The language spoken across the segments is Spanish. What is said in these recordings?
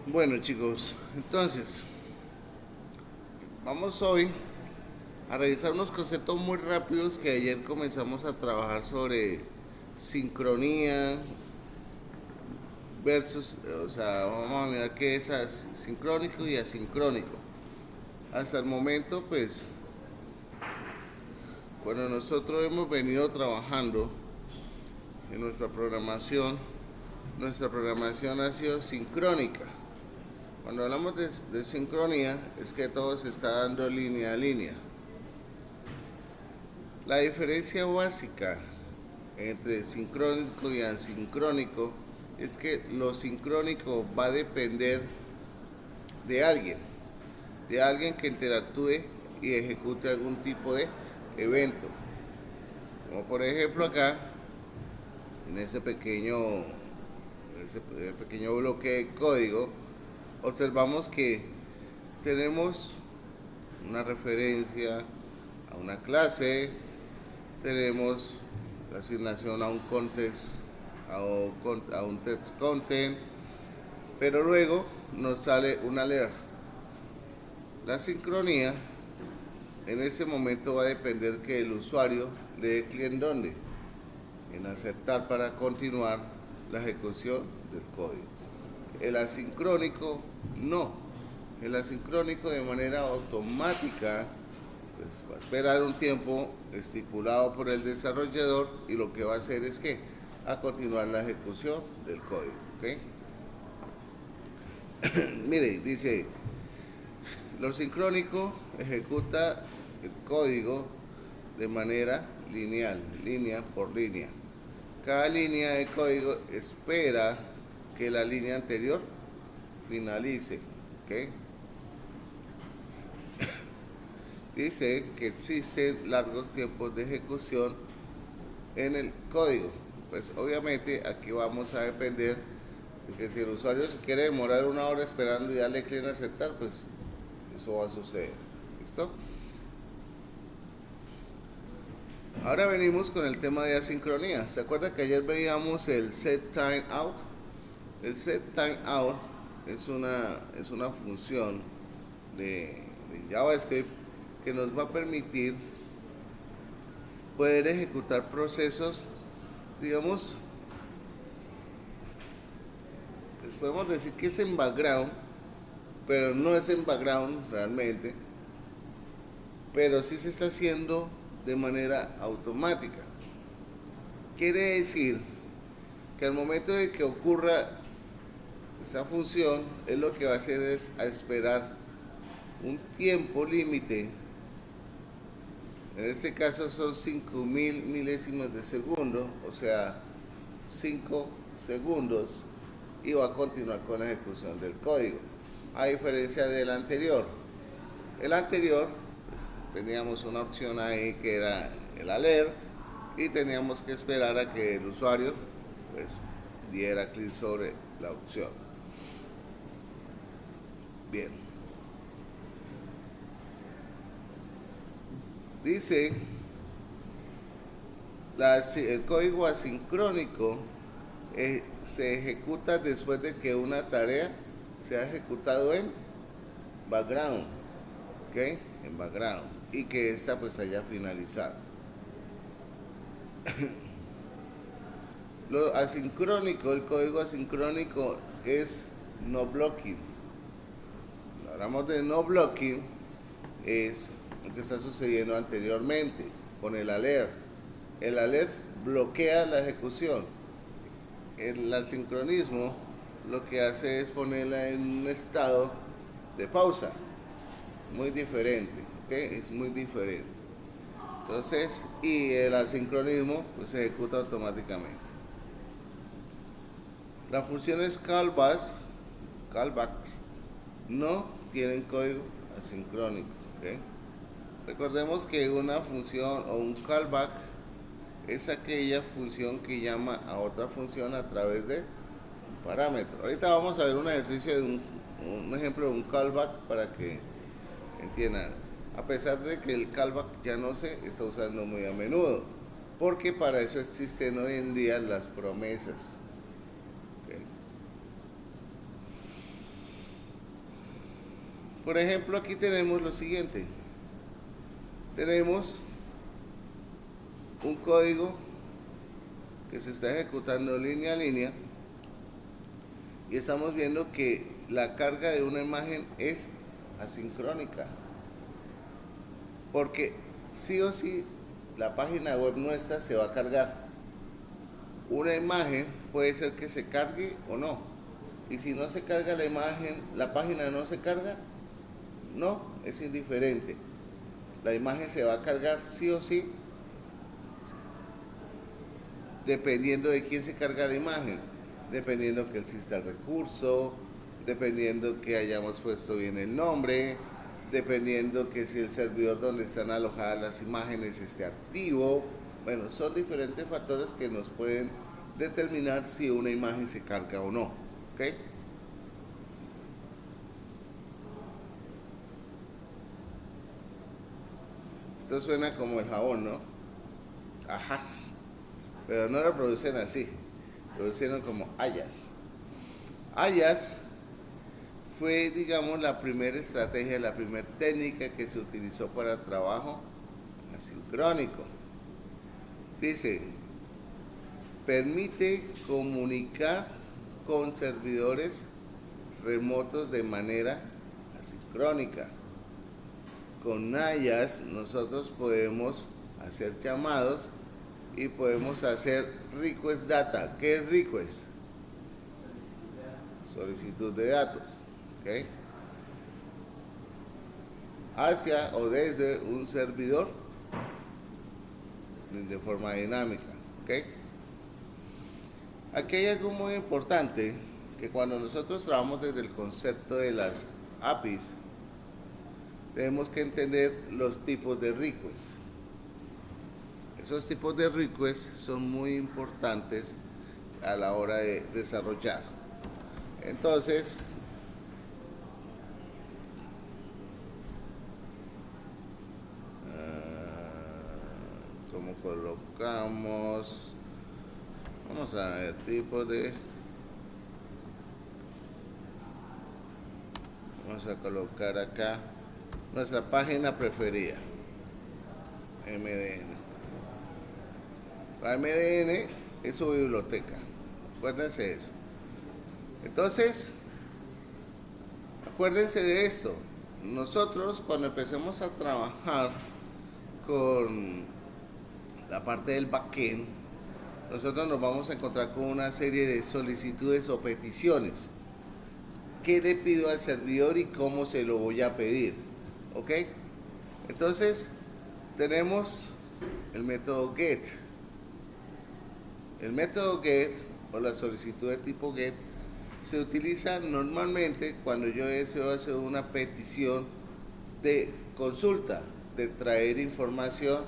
Bueno chicos, entonces vamos hoy a revisar unos conceptos muy rápidos que ayer comenzamos a trabajar sobre sincronía versus, o sea, vamos a mirar qué es sincrónico y asincrónico. Hasta el momento, pues, bueno, nosotros hemos venido trabajando en nuestra programación ha sido sincrónica. Cuando hablamos de sincronía, es que todo se está dando línea a línea. La diferencia básica entre sincrónico y asincrónico es que lo sincrónico va a depender de alguien que interactúe y ejecute algún tipo de evento. Como por ejemplo acá, en ese pequeño bloque de código, observamos que tenemos una referencia a una clase, tenemos la asignación a un context, a un text content, pero luego nos sale un alert. La sincronía en ese momento va a depender que el usuario le dé clic en dónde, en aceptar para continuar la ejecución del código. El asincrónico no. El asincrónico de manera automática pues va a esperar un tiempo estipulado por el desarrollador y lo que va a hacer es que a continuar la ejecución del código. ¿Okay? Mire, dice, lo sincrónico ejecuta el código de manera lineal, línea por línea. Cada línea de código espera que la línea anterior finalice. ¿Okay? Dice que existen largos tiempos de ejecución en el código. Pues obviamente aquí vamos a depender de que si el usuario se quiere demorar una hora esperando y darle clic en aceptar, pues eso va a suceder. ¿Listo? Ahora venimos con el tema de asincronía. ¿Se acuerda que ayer veíamos el set time out? El set time out es una función de JavaScript que nos va a permitir poder ejecutar procesos, digamos, pues podemos decir que es en background, pero no es en background realmente, pero sí se está haciendo de manera automática. Quiere decir que al momento de que ocurra esa función, es lo que va a hacer es a esperar un tiempo límite. En este caso son 5000 milésimas de segundo, o sea, 5 segundos, y va a continuar con la ejecución del código. A diferencia del anterior. El anterior, pues, teníamos una opción ahí que era el alert, y teníamos que esperar a que el usuario pues diera clic sobre la opción. Bien. Dice, el código asincrónico se ejecuta después de que una tarea se ha ejecutado en background, ¿ok? En background, y que esta pues haya finalizado. Lo asincrónico, el código asincrónico es no blocking. Cuando hablamos de no blocking, es lo que está sucediendo anteriormente con el alert. El alert bloquea la ejecución. El asincronismo lo que hace es ponerla en un estado de pausa. Muy diferente, ¿ok? Es muy diferente. Entonces, y el asincronismo pues se ejecuta automáticamente. Las funciones callbacks no tienen código asincrónico, ¿ok? Recordemos que una función o un callback es aquella función que llama a otra función a través de un parámetro. Ahorita vamos a ver un ejercicio de un ejemplo de un callback para que entiendan. A pesar de que el callback ya no se está usando muy a menudo, porque para eso existen hoy en día las promesas. ¿Okay? Por ejemplo, aquí tenemos lo siguiente. Tenemos un código que se está ejecutando línea a línea y estamos viendo que la carga de una imagen es asincrónica, porque sí o sí la página web nuestra se va a cargar. Una imagen puede ser que se cargue o no, y si no se carga la imagen, la página no se carga, no, es indiferente. La imagen se va a cargar sí o sí, dependiendo de quién se carga la imagen, dependiendo que exista el recurso, dependiendo que hayamos puesto bien el nombre, dependiendo que si el servidor donde están alojadas las imágenes esté activo. Bueno, son diferentes factores que nos pueden determinar si una imagen se carga o no. ¿Ok? Esto suena como el jabón, ¿no? Ajas. Pero no lo producen así, lo producen como Ajax. Ajax fue, digamos, la primera estrategia, la primera técnica que se utilizó para trabajo asincrónico. Dice, permite comunicar con servidores remotos de manera asincrónica. Con Ajax nosotros podemos hacer llamados y podemos hacer request data. ¿Qué es request? Solicitud de datos. ¿Okay? Hacia o desde un servidor de forma dinámica. ¿Okay? Aquí hay algo muy importante, que cuando nosotros trabajamos desde el concepto de las APIs, tenemos que entender los tipos de request. Esos tipos de requests son muy importantes a la hora de desarrollar. Entonces, ¿cómo colocamos? Vamos a ver, tipo de... Vamos a colocar acá nuestra página preferida, MDN. La MDN es su biblioteca, acuérdense de eso. Entonces, acuérdense de esto. Nosotros cuando empecemos a trabajar con la parte del backend, nosotros nos vamos a encontrar con una serie de solicitudes o peticiones. ¿Qué le pido al servidor y cómo se lo voy a pedir? ¿Ok? Entonces, tenemos el método GET. El método GET o la solicitud de tipo GET se utiliza normalmente cuando yo deseo hacer una petición de consulta, de traer información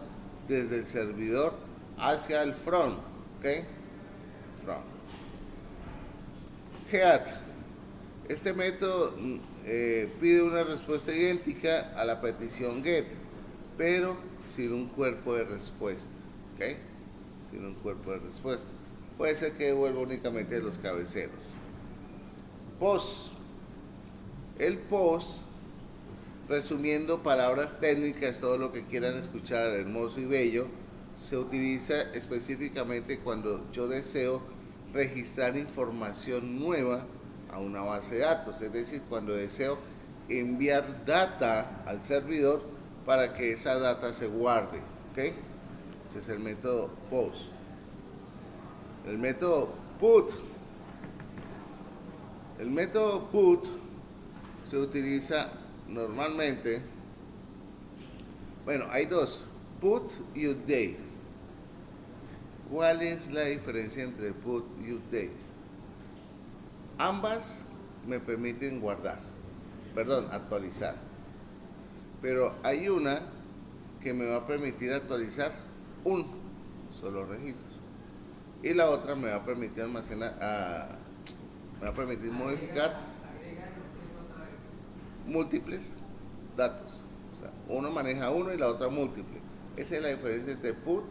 desde el servidor hacia el front. ¿Ok? Front. GET. Este método pide una respuesta idéntica a la petición GET, pero sin un cuerpo de respuesta. ¿Ok? Sin un cuerpo de respuesta. Puede ser que devuelva únicamente los cabeceros. POST. El POST, resumiendo palabras técnicas, todo lo que quieran escuchar hermoso y bello, se utiliza específicamente cuando yo deseo registrar información nueva a una base de datos, es decir, cuando deseo enviar data al servidor para que esa data se guarde. ¿Ok? Ese es el método POST. El método PUT. El método PUT se utiliza normalmente, bueno, hay dos, PUT y update. ¿Cuál es la diferencia entre PUT y update? Ambas me permiten actualizar. Pero hay una que me va a permitir actualizar un solo registro. Y la otra me va a permitir me va a permitir modificar múltiples datos. O sea, uno maneja uno y la otra múltiple. Esa es la diferencia entre put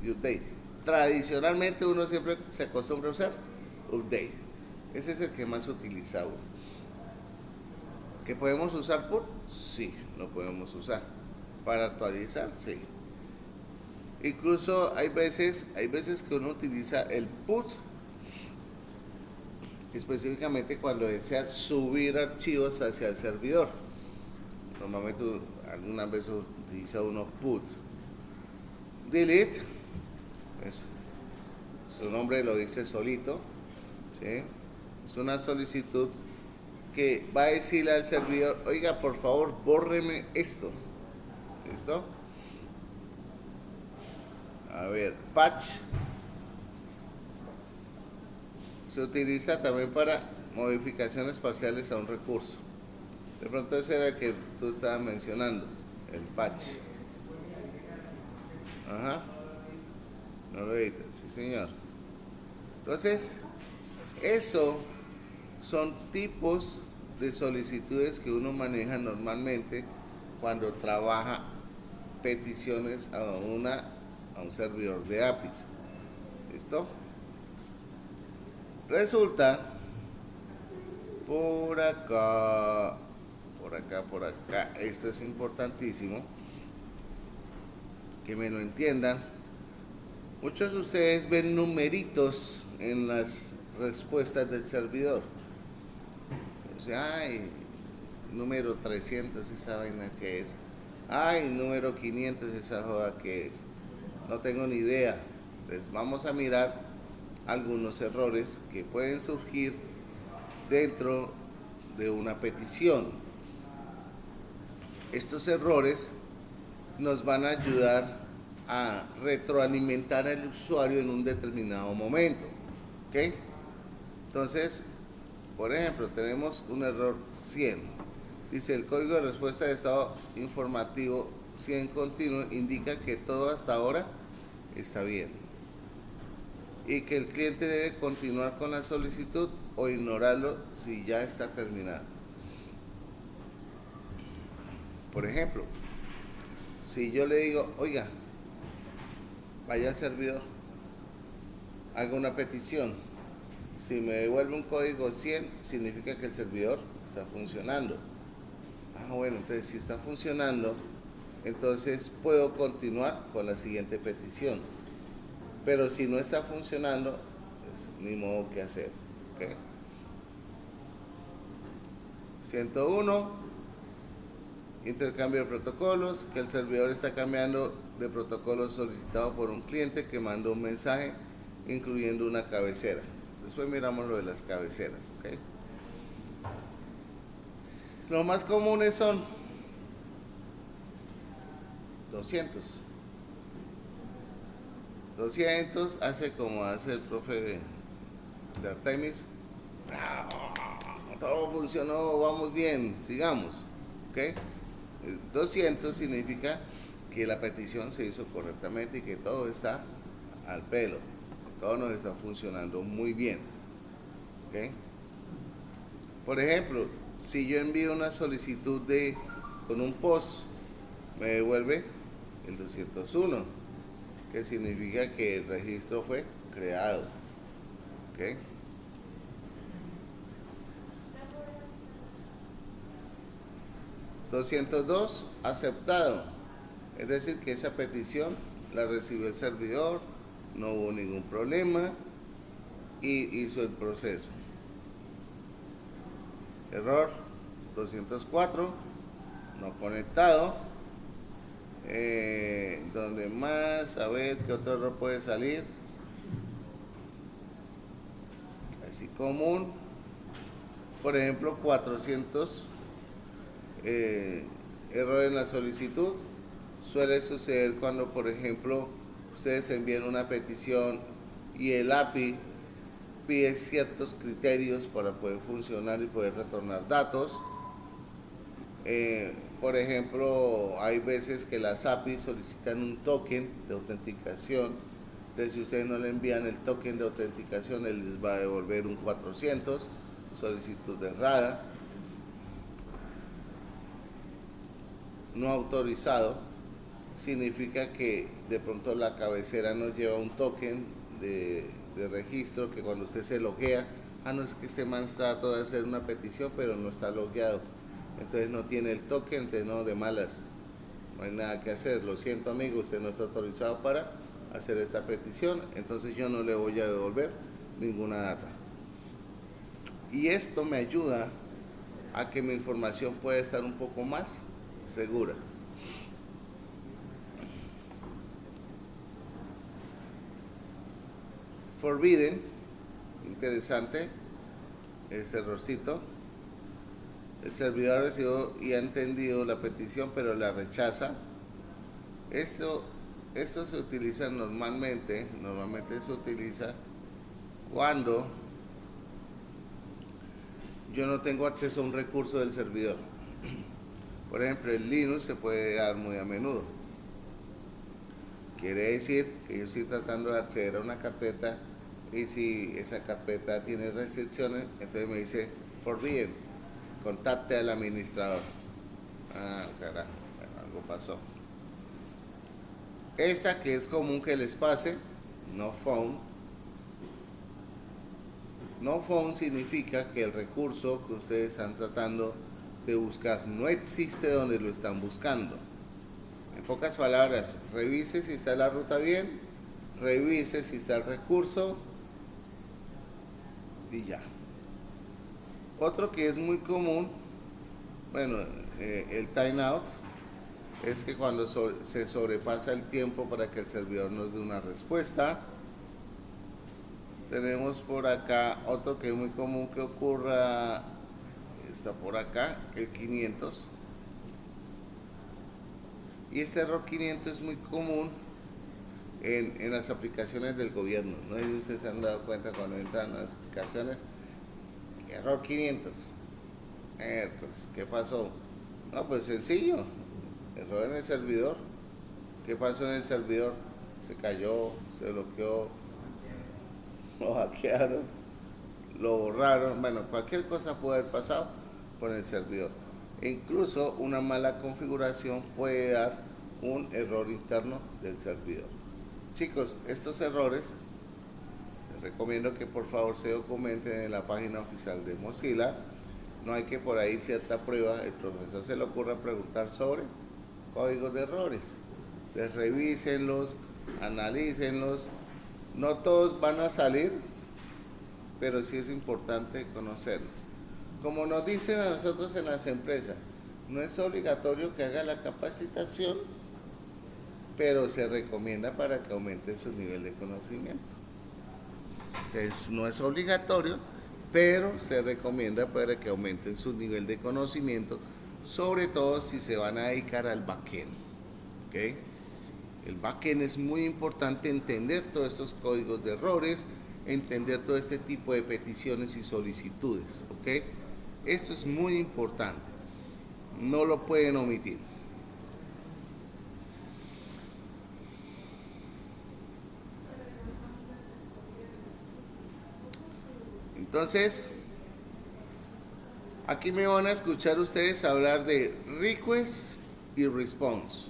y update. Tradicionalmente uno siempre se acostumbra a usar update. Ese es el que más utiliza uno. ¿Que podemos usar put? Sí, lo podemos usar. Para actualizar, sí. Incluso hay veces que uno utiliza el put específicamente cuando desea subir archivos hacia el servidor. Normalmente algunas veces utiliza uno put. Delete, pues, su nombre lo dice solito, ¿sí? Es una solicitud que va a decirle al servidor, oiga, por favor, bórreme esto. ¿Listo? A ver, patch se utiliza también para modificaciones parciales a un recurso. De pronto ese era el que tú estabas mencionando, el patch. Ajá. No lo editas, sí señor. Entonces, eso son tipos de solicitudes que uno maneja normalmente cuando trabaja peticiones a un servidor de APIs. ¿Listo? Resulta por acá, por acá, esto es importantísimo que me lo entiendan. Muchos de ustedes ven numeritos en las respuestas del servidor. O sea, ay, número 300, esa vaina que es. Ay, número 500, esa joda que es. No tengo ni idea. Entonces vamos a mirar algunos errores que pueden surgir dentro de una petición. Estos errores nos van a ayudar a retroalimentar al usuario en un determinado momento. ¿Ok? Entonces, por ejemplo, tenemos un error 100. Dice, el código de respuesta de estado informativo 100 continuo indica que todo hasta ahora está bien y que el cliente debe continuar con la solicitud o ignorarlo si ya está terminado. Por ejemplo, si yo le digo, oiga, vaya al servidor, haga una petición, si me devuelve un código 100, significa que el servidor está funcionando. Bueno, entonces si está funcionando, entonces puedo continuar con la siguiente petición. Pero si no está funcionando, pues ni modo que hacer. ¿Okay? 101, intercambio de protocolos, que el servidor está cambiando de protocolo solicitado por un cliente que mandó un mensaje incluyendo una cabecera. Después miramos lo de las cabeceras. ¿Okay? Los más comunes son 200. 200 hace como hace el profe de Artemis. Todo funcionó, vamos bien, sigamos. ¿Okay? 200 significa que la petición se hizo correctamente y que todo está al pelo. Todo nos está funcionando muy bien. ¿Okay? Por ejemplo, si yo envío una solicitud con un post, me devuelve el 201, que significa que el registro fue creado. ¿Okay? $202, aceptado. Es decir, que esa petición la recibió el servidor, no hubo ningún problema y hizo el proceso. Error 204, no conectado. Donde más, a ver qué otro error puede salir. Así común. Por ejemplo, 400, error en la solicitud. Suele suceder cuando, por ejemplo, ustedes envían una petición y el API pide ciertos criterios para poder funcionar y poder retornar datos. Por ejemplo, hay veces que las APIs solicitan un token de autenticación. Entonces, si ustedes no le envían el token de autenticación, él les va a devolver un 400, solicitud errada. No autorizado significa que de pronto la cabecera no lleva un token de registro, que cuando usted se loguea, no es que este man está tratando de hacer una petición pero no está logueado. entonces no tiene el token, entonces no, de malas, no hay nada que hacer. Lo siento amigo, usted no está autorizado para hacer esta petición, entonces yo no le voy a devolver ninguna data. Y esto me ayuda a que mi información pueda estar un poco más segura. Forbidden, interesante este errorcito. El servidor ha recibido y ha entendido la petición, pero la rechaza. Esto se utiliza normalmente se utiliza cuando yo no tengo acceso a un recurso del servidor. Por ejemplo, el Linux se puede dar muy a menudo. Quiere decir que yo estoy tratando de acceder a una carpeta y si esa carpeta tiene restricciones, entonces me dice forbidden, contacte al administrador. Ah, carajo, algo pasó. Esta que es común que les pase, no found. No found significa que el recurso que ustedes están tratando de buscar no existe donde lo están buscando. En pocas palabras, revise si está la ruta bien, revise si está el recurso y ya. Otro que es muy común, bueno, el timeout, es que cuando se sobrepasa el tiempo para que el servidor nos dé una respuesta. Tenemos por acá otro que es muy común que ocurra, está por acá, el 500. Y este error 500 es muy común en las aplicaciones del gobierno. No sé si ustedes se han dado cuenta cuando entran a las aplicaciones. Error 500. Pues, ¿qué pasó? No, pues sencillo. Error en el servidor. ¿Qué pasó en el servidor? Se cayó, se bloqueó, lo hackearon, lo borraron. Bueno, cualquier cosa puede haber pasado por el servidor. E incluso una mala configuración puede dar un error interno del servidor. Chicos, estos errores les recomiendo que por favor se documenten en la página oficial de Mozilla. No hay que por ahí cierta prueba, el profesor se le ocurra preguntar sobre códigos de errores. Entonces revísenlos, analícenlos. No todos van a salir, pero sí es importante conocerlos. Como nos dicen a nosotros en las empresas, no es obligatorio que haga la capacitación, pero se recomienda para que aumente su nivel de conocimiento. Entonces, no es obligatorio, pero se recomienda para que aumenten su nivel de conocimiento, sobre todo si se van a dedicar al backend. ¿Okay? El backend es muy importante entender todos estos códigos de errores, entender todo este tipo de peticiones y solicitudes. ¿Okay? Esto es muy importante, no lo pueden omitir. Entonces, aquí me van a escuchar ustedes hablar de request y response.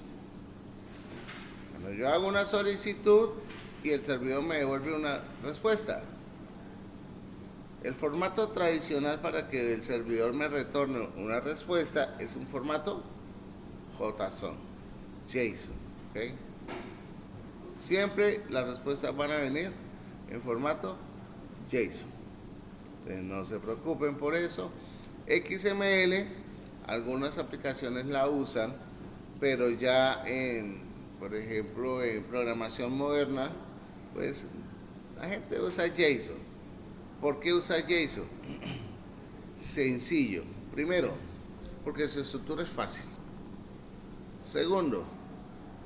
Cuando yo hago una solicitud y el servidor me devuelve una respuesta. El formato tradicional para que el servidor me retorne una respuesta es un formato JSON, JSON, ¿okay? Siempre las respuestas van a venir en formato JSON. Entonces no se preocupen por eso. XML, algunas aplicaciones la usan, pero ya por ejemplo, en programación moderna, pues la gente usa JSON. ¿Por qué usa JSON? Sencillo. Primero, porque su estructura es fácil. Segundo,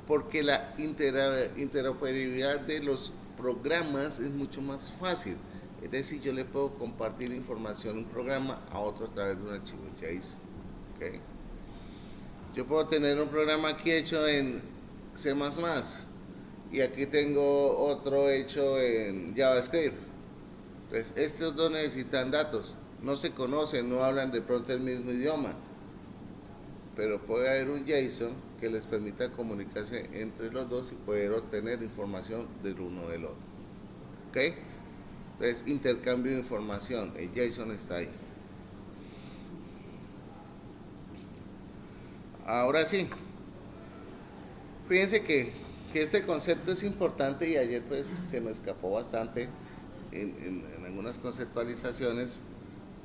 porque la interoperabilidad de los programas es mucho más fácil. Es decir, yo le puedo compartir información de un programa a otro a través de un archivo JSON. ¿Okay? Yo puedo tener un programa aquí hecho en C++ y aquí tengo otro hecho en JavaScript. Entonces, estos dos necesitan datos. No se conocen, no hablan de pronto el mismo idioma, pero puede haber un JSON que les permita comunicarse entre los dos y poder obtener información del uno del otro. ¿Ok? Entonces, intercambio de información, el JSON está ahí. Ahora sí, fíjense que este concepto es importante y ayer pues se me escapó bastante en algunas conceptualizaciones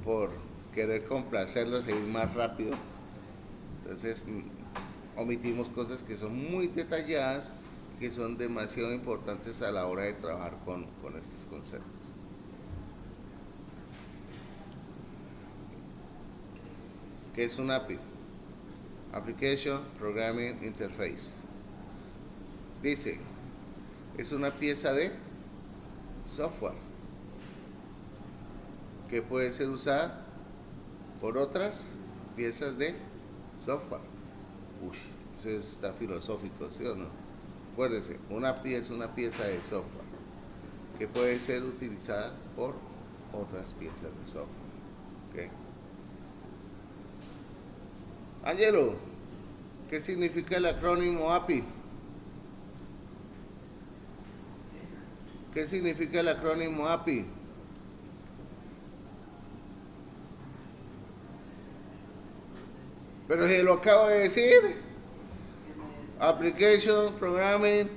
por querer complacerlos e ir más rápido. Entonces omitimos cosas que son muy detalladas, que son demasiado importantes a la hora de trabajar con estos conceptos. ¿Qué es un API? Application Programming Interface. Dice, es una pieza de software que puede ser usada por otras piezas de software. Uy, eso está filosófico, ¿sí o no? Acuérdense, una API es una pieza de software que puede ser utilizada por otras piezas de software. ¿Okay? Angelo, ¿qué significa el acrónimo API? ¿Qué significa el acrónimo API? Pero se lo acabo de decir. Application, Programming.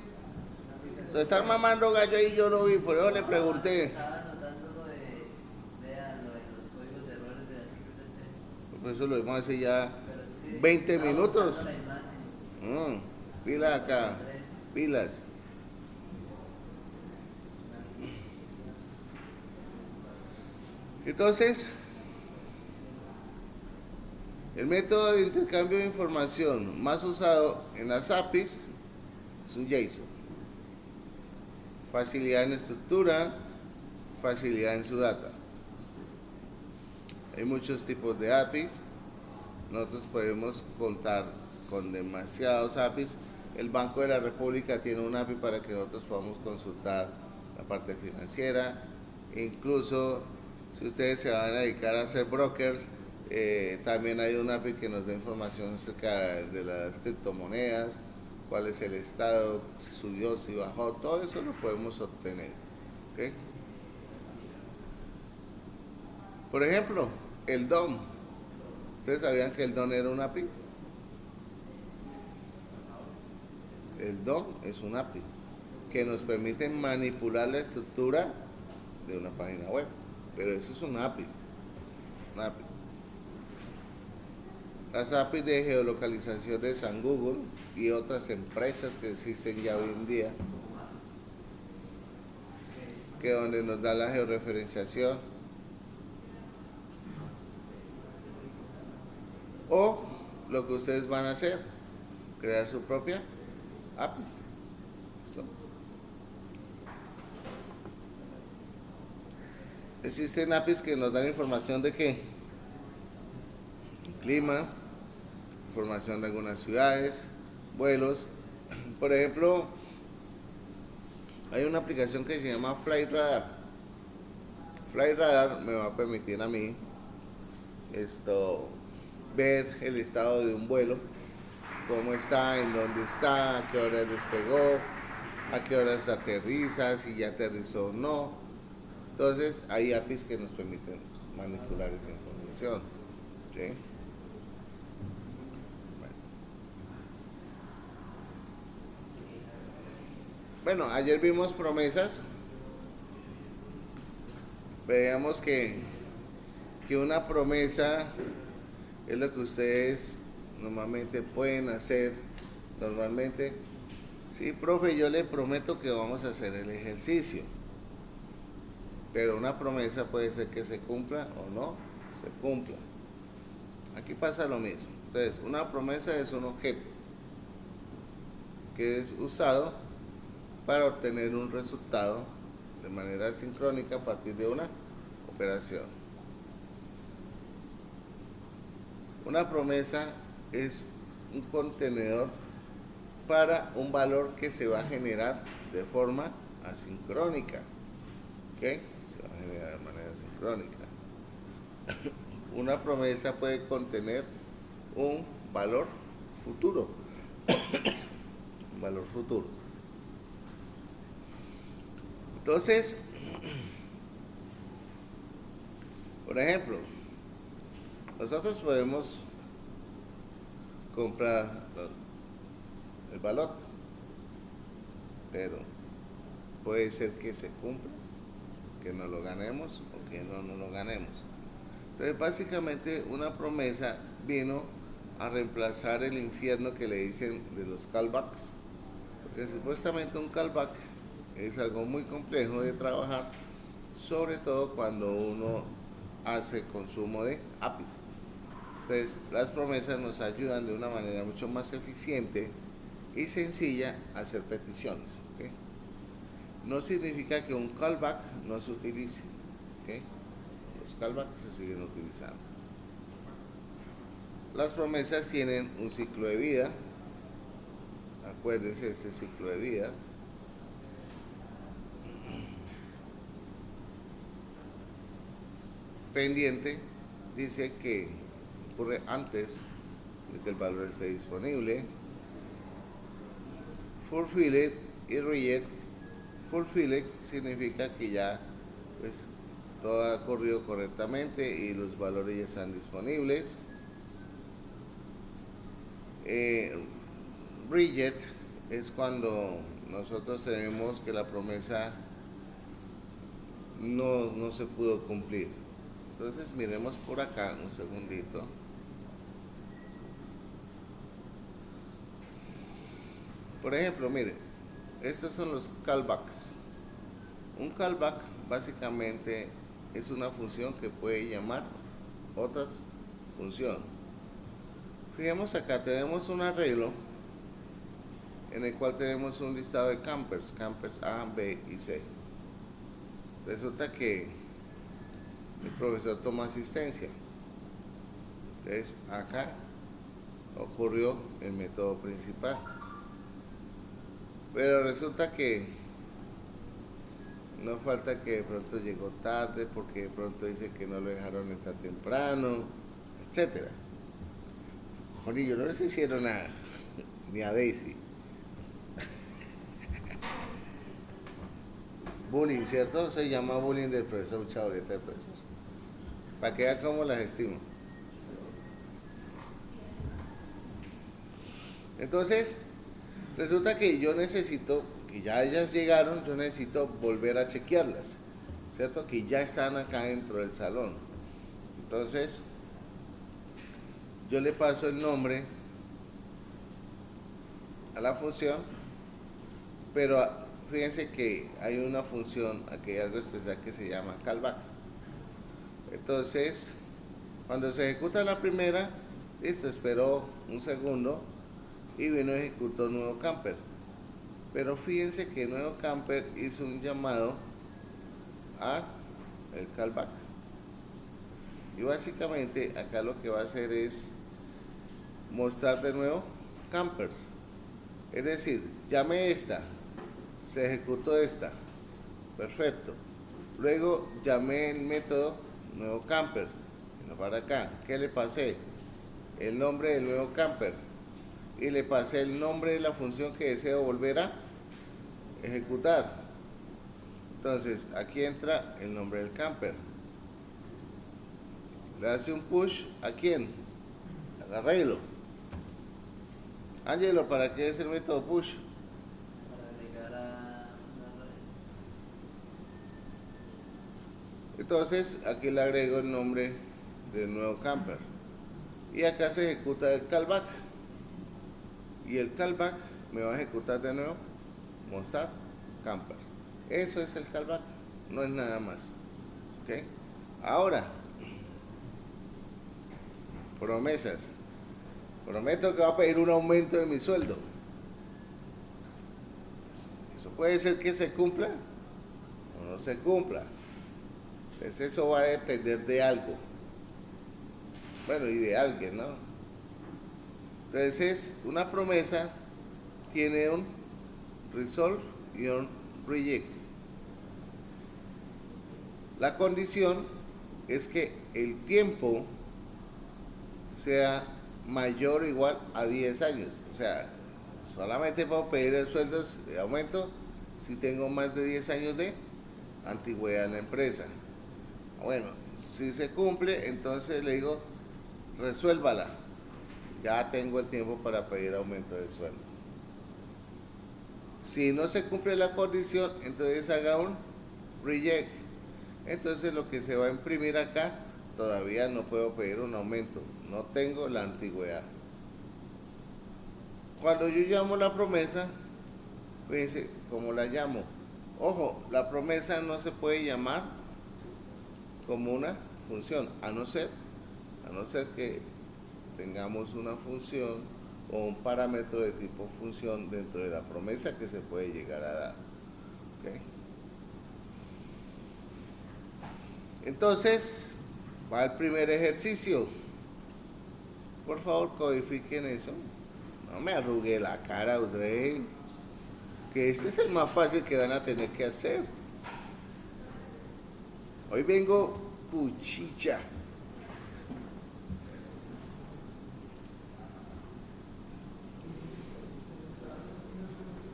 Se están mamando gallo ahí, yo lo vi, por eso le pregunté. Estaba anotando lo de, vean, lo de los códigos de errores de la CPTP. Por eso lo vimos hace ya Pero es que 20 estaba minutos. buscando la imagen. Pilas acá, pilas. Entonces, el método de intercambio de información más usado en las APIs es un JSON. Facilidad en estructura, facilidad en su data. Hay muchos tipos de APIs. Nosotros podemos contar con demasiados APIs. El Banco de la República tiene un API para que nosotros podamos consultar la parte financiera. Incluso si ustedes se van a dedicar a ser brokers, también hay un API que nos da información acerca de las criptomonedas, cuál es el estado, si subió, si bajó, todo eso lo podemos obtener. ¿Okay? Por ejemplo, el DOM. ¿Ustedes sabían que el DOM era un API? El DOM es un API que nos permite manipular la estructura de una página web. Pero eso es un API. Un API. Las APIs de geolocalización de San Google y otras empresas que existen ya hoy en día, que donde nos da la georreferenciación, o lo que ustedes van a hacer, crear su propia API. ¿Listo? Existen APIs que nos dan información de qué? Clima, información de algunas ciudades, vuelos. Por ejemplo, hay una aplicación que se llama FlightRadar. FlightRadar me va a permitir a mí ver el estado de un vuelo, cómo está, en dónde está, a qué hora despegó, a qué horas aterriza, si ya aterrizó o no. Entonces hay APIs que nos permiten manipular esa información. ¿Sí? Bueno, ayer vimos promesas. Veíamos que una promesa es lo que ustedes normalmente pueden hacer. Normalmente, sí, profe, yo le prometo que vamos a hacer el ejercicio. Pero una promesa puede ser que se cumpla o no se cumpla. Aquí pasa lo mismo. Entonces, una promesa es un objeto que es usado para obtener un resultado de manera sincrónica a partir de una operación. Una promesa es un contenedor para un valor que se va a generar de forma asincrónica. ¿Ok? Se va a generar de manera sincrónica. Una promesa puede contener un valor futuro. Un valor futuro. Entonces, por ejemplo, nosotros podemos comprar el balot, pero puede ser que se cumpla, que no lo ganemos o que no lo ganemos. Entonces básicamente una promesa vino a reemplazar el infierno que le dicen de los callbacks, porque supuestamente un callback es algo muy complejo de trabajar, sobre todo cuando uno hace consumo de APIs. Entonces las promesas nos ayudan de una manera mucho más eficiente y sencilla a hacer peticiones, ¿okay? No significa que un callback no se utilice, ¿okay? Los callbacks se siguen utilizando. Las promesas tienen un ciclo de vida. Acuérdense de este ciclo de vida. Pendiente dice que ocurre antes de que el valor esté disponible. Fulfilled y reject. Fulfilled significa que ya pues todo ha corrido correctamente y los valores ya están disponibles. Reject es cuando nosotros tenemos que la promesa no se pudo cumplir. Entonces miremos por acá un segundito. Por ejemplo, mire, estos son los callbacks. Un callback básicamente es una función que puede llamar otra función. Fijemos acá, tenemos un arreglo en el cual tenemos un listado de campers A, B y C. Resulta que el profesor toma asistencia. Entonces acá ocurrió el método principal. Pero resulta que no falta que de pronto llegó tarde porque de pronto dice que no lo dejaron entrar temprano, etcétera. Jonillo, no les hicieron nada, ni a Daisy. Bullying, ¿cierto? Se llama bullying del profesor, mucha boleta del profesor. Para que vean cómo las estimo. Entonces, resulta que yo necesito, que ya ellas llegaron, yo necesito volver a chequearlas, ¿cierto? Que ya están acá dentro del salón. Entonces, yo le paso el nombre a la función, pero fíjense que hay una función, aquí hay algo especial que se llama callback. Entonces, cuando se ejecuta la primera, listo, esperó un segundo y vino y ejecutó nuevo camper. Pero fíjense que nuevo camper hizo un llamado a el callback. Y básicamente acá lo que va a hacer es mostrar de nuevo campers. Es decir, llamé esta, se ejecutó esta, perfecto. Luego llamé el método nuevo campers, para acá, ¿qué le pasé? El nombre del nuevo camper y le pasé el nombre de la función que deseo volver a ejecutar. Entonces aquí entra el nombre del camper. Le hace un push a quién, al arreglo. Ángelo, ¿para qué es el método push? Para agregar a una red. Entonces aquí le agrego el nombre del nuevo camper y acá se ejecuta el callback y el callback me va a ejecutar de nuevo mostrar camper. Eso es el callback, no es nada más. ¿Okay? Ahora, promesas. Prometo que va a pedir un aumento de mi sueldo. Eso puede ser que se cumpla o no se cumpla. Entonces eso va a depender de algo. Bueno, y de alguien, ¿no? Entonces una promesa tiene un resolve y un reject. La condición es que el tiempo sea mayor o igual a 10 años. O sea, solamente puedo pedir el sueldo de aumento si tengo más de 10 años de antigüedad en la empresa. Bueno, si se cumple, entonces le digo, resuélvala. ya tengo el tiempo para pedir aumento de sueldo. Si no se cumple la condición, entonces haga un reject. Entonces lo que se va a imprimir acá, todavía no puedo pedir un aumento, no tengo la antigüedad. Cuando yo llamo la promesa, fíjense cómo la llamo. Ojo, la promesa no se puede llamar como una función, a no ser que tengamos una función o un parámetro de tipo función dentro de la promesa que se puede llegar a dar. ¿Okay? Entonces, va el primer ejercicio. Por favor, codifiquen eso. No me arrugue la cara, Audrey. Que este es el más fácil que van a tener que hacer. Hoy vengo cuchicha.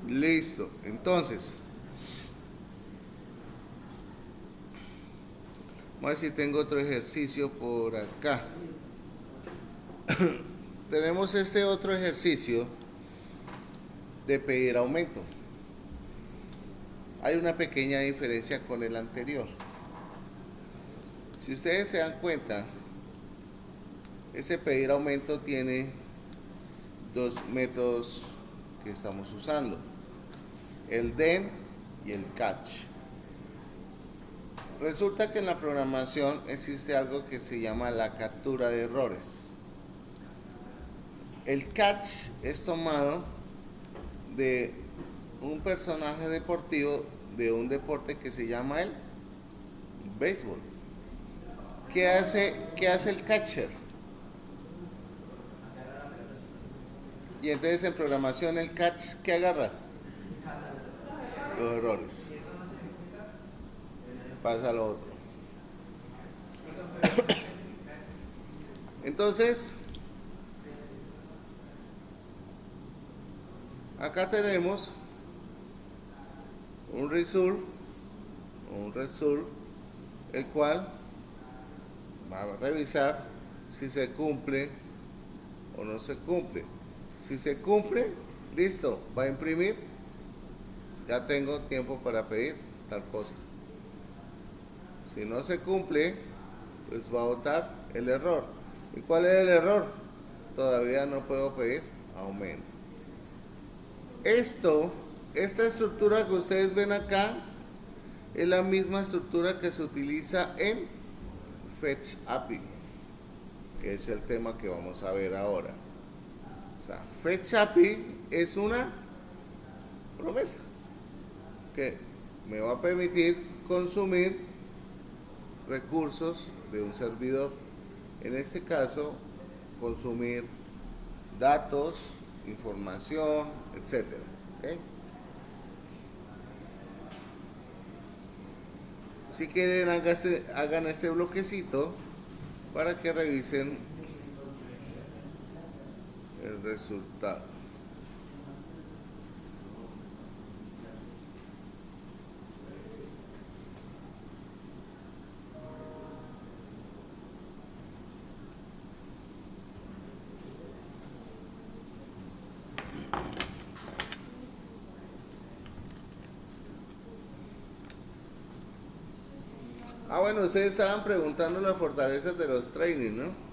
Listo. Entonces, vamos a ver si tengo otro ejercicio por acá. Tenemos este otro ejercicio de pedir aumento. Hay una pequeña diferencia con el anterior. Si ustedes se dan cuenta, ese pedir aumento tiene dos métodos que estamos usando: el then y el catch. Resulta que en la programación existe algo que se llama la captura de errores. El catch es tomado de un personaje deportivo de un deporte que se llama el béisbol. ¿Qué hace el catcher? Y entonces en programación el catch, ¿qué agarra? Los errores. Pasa a lo otro. Entonces, acá tenemos un result, el cual va a revisar si se cumple o no se cumple. Si se cumple, listo, va a imprimir. Ya tengo tiempo para pedir tal cosa. Si no se cumple, pues va a botar el error. ¿Y cuál es el error? Todavía no puedo pedir aumento. Esta estructura que ustedes ven acá es la misma estructura que se utiliza en Fetch API, que es el tema que vamos a ver ahora. O sea, Fetch API es una promesa que me va a permitir consumir recursos de un servidor. En este caso, consumir datos, información, etcétera. ¿Okay? Si quieren, hagan este bloquecito para que revisen el resultado. Bueno, ustedes estaban preguntando las fortalezas de los trainings, ¿no?